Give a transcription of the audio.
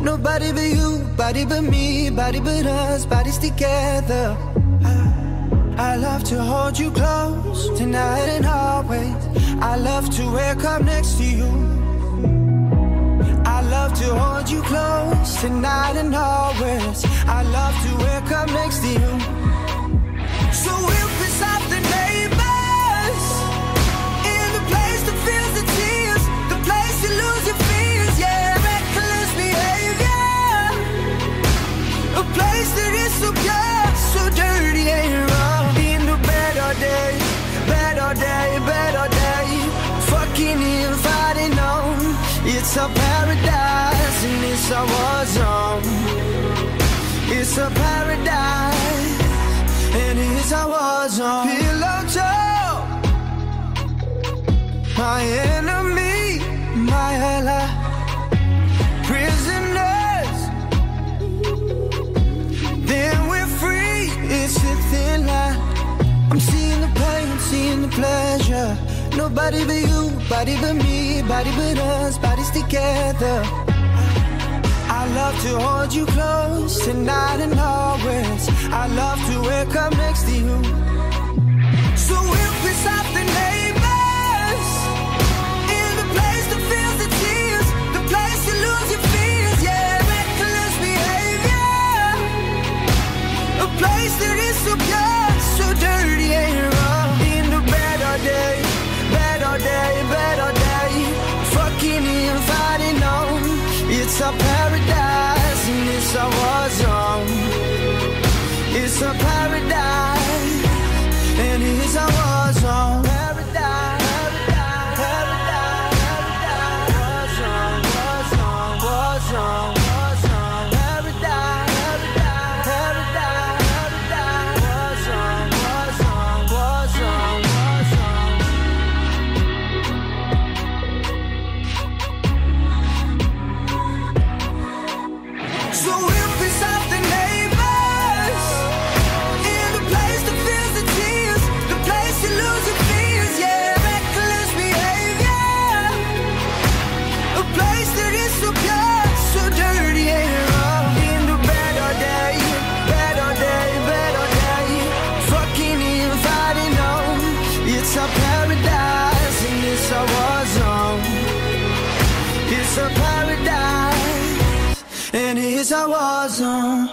Nobody but you, body but me, body but us, bodies together. I love to hold you close, tonight and always. I love to wake up next to you. I love to hold you close, tonight and always. I love to wake up next to you. So we'll piss off the neighbors, in the place that feels the tears, the place you lose your fears, yeah, reckless behavior. A place that is so pure, so dirty and wrong. In the better day, better day, better day. Fucking and fighting on. It's a paradise and it's a war zone. It's a paradise and it's a war zone. Pillow talk, my enemy, my ally. Prisoners, then we're free. It's a thin line. I'm seeing the pain, seeing the pleasure. Nobody but you, body but me, body but us, bodies together. I love to hold you close, tonight and always. I love to wake up next to you. So we'll piss off the neighbors, in the place that feels the tears, the place you lose your fears, yeah, reckless behavior. A place that is so pure, so dirty and wrong. In the better day, better day, better day. Fucking and fighting on. It's a paradise and it's a war zone. It's a paradise and it's a war zone. Paradise, paradise, paradise, war zone, war zone, war zone, war zone. Paradise, paradise, paradise, war zone, war zone, war zone, war zone. So we'll piss off the neighbors, in the place that feels the tears, the place you lose your fears, yeah, reckless behavior. A place that is so pure, so dirty and wrong. In the better day, better day, better day. Fucking and fighting on. It's a paradise and it's a war zone. It's a paradise and it's a war zone.